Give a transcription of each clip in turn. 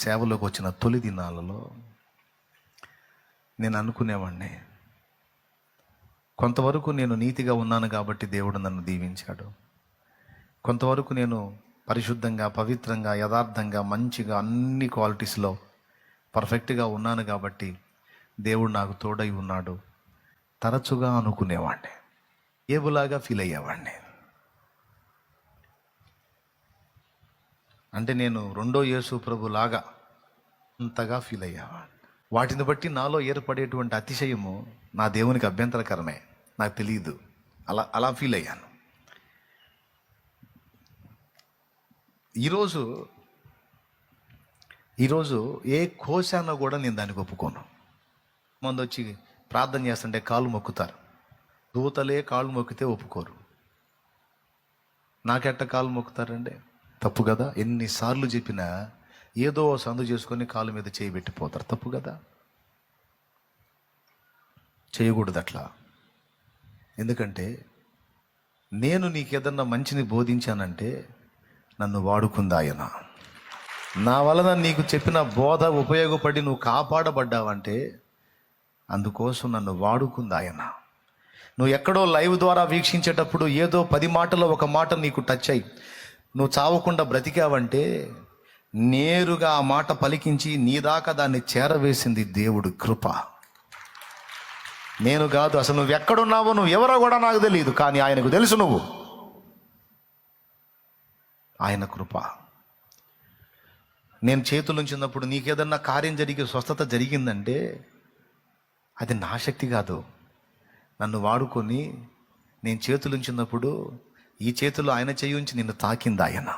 సేవలోకి వచ్చిన తొలి దినాలలో నేను అనుకునేవాడిని, కొంతవరకు నేను నీతిగా ఉన్నాను కాబట్టి దేవుడు నన్ను దీవించాడు, కొంతవరకు నేను పరిశుద్ధంగా, పవిత్రంగా, యథార్థంగా, మంచిగా అన్ని క్వాలిటీస్లో పర్ఫెక్ట్గా ఉన్నాను కాబట్టి దేవుడు నాకు తోడై ఉన్నాడు తరచుగా అనుకునేవాడిని. ఏబులాగా ఫీల్ అయ్యేవాడిని. అంటే నేను రెండో యేసు ప్రభులాగా అంతగా ఫీల్ అయ్యేవాడిని. వాటిని బట్టి నాలో ఏర్పడేటువంటి అతిశయము నా దేవునికి అభ్యంతరకరమే, నాకు తెలియదు, అలా ఫీల్ అయ్యాను. ఈరోజు ఏ కోశానో కూడా నేను దానికి ఒప్పుకోను. మంది వచ్చి ప్రార్థన చేస్తుంటే కాళ్ళు మొక్కుతారు, దూతలే కాళ్ళు మొక్కితే ఒప్పుకోరు. నాకెట్ట కాళ్ళు మొక్కుతారండి? తప్పు కదా. ఎన్నిసార్లు చెప్పినా ఏదో సందు చేసుకొని కాలు మీద చేయి పెట్టిపోతారు. తప్పు కదా, చేయకూడదు అట్లా. ఎందుకంటే నేను నీకేదన్నా మంచిని బోధించానంటే నన్ను వాడుకుంది ఆయన. నా వలన నీకు చెప్పిన బోధ ఉపయోగపడి నువ్వు కాపాడబడ్డావంటే అందుకోసం నన్ను వాడుకుంది ఆయన. నువ్వు ఎక్కడో లైవ్ ద్వారా వీక్షించేటప్పుడు ఏదో 10 మాటలో ఒక మాట నీకు టచ్ అయ్యి నువ్వు చావకుండా బ్రతికావంటే నేరుగా ఆ మాట పలికించి నీ దాకా దాన్ని చేరవేసింది దేవుడు కృప. నేను కాదు. అసలు నువ్వు ఎక్కడున్నావో, నువ్వు ఎవరో కూడా నాకు తెలియదు, కానీ ఆయనకు తెలుసు. నువ్వు ఆయన కృప. నేను చేతులుంచినప్పుడు నీకేదన్నా కార్యం జరిగి స్వస్థత జరిగిందంటే అది నా శక్తి కాదు. నన్ను వాడుకొని నేను చేతులుంచినప్పుడు ఈ చేతులు ఆయన చేయించి నిన్ను తాకింది ఆయన,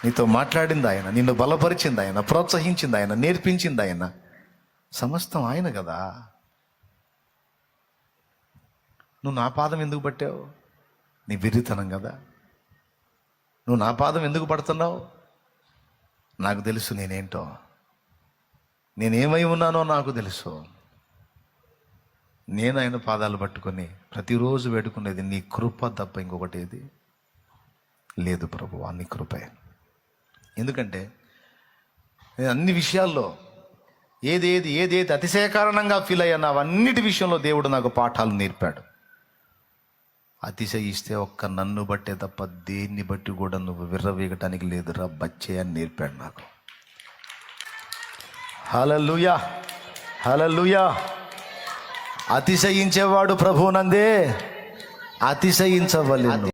నీతో మాట్లాడింది ఆయన, నిన్ను బలపరిచింది ఆయన, ప్రోత్సహించింది ఆయన, నేర్పించింది ఆయన. సమస్తం ఆయన కదా. నువ్వు నా పాదం ఎందుకు పట్టావు? నీ వెర్రితనం కదా. నువ్వు నా పాదం ఎందుకు పడుతున్నావు? నాకు తెలుసు నేనేంటో, నేనేమై ఉన్నానో నాకు తెలుసు. నేను ఆయన పాదాలు పట్టుకొని ప్రతిరోజు వేడుకునేది నీ కృప తప్ప ఇంకొకటి ఏది లేదు ప్రభువా, నీ కృపే. ఎందుకంటే నేను అన్ని విషయాల్లో ఏదేది అతిశయకారణంగా ఫీల్ అయ్యాను, అవన్నిటి విషయంలో దేవుడు నాకు పాఠాలు నేర్పాడు. అతిశయిస్తే ఒక్క నన్ను బట్టే తప్ప దేన్ని బట్టి కూడా నువ్వు విర్రవీగటానికి లేదురా బచ్చే అని నేర్పాడు నాకు. హల్లెలూయా, హల్లెలూయా. అతిశయించేవాడు ప్రభువునందే అతిశయించవలెను.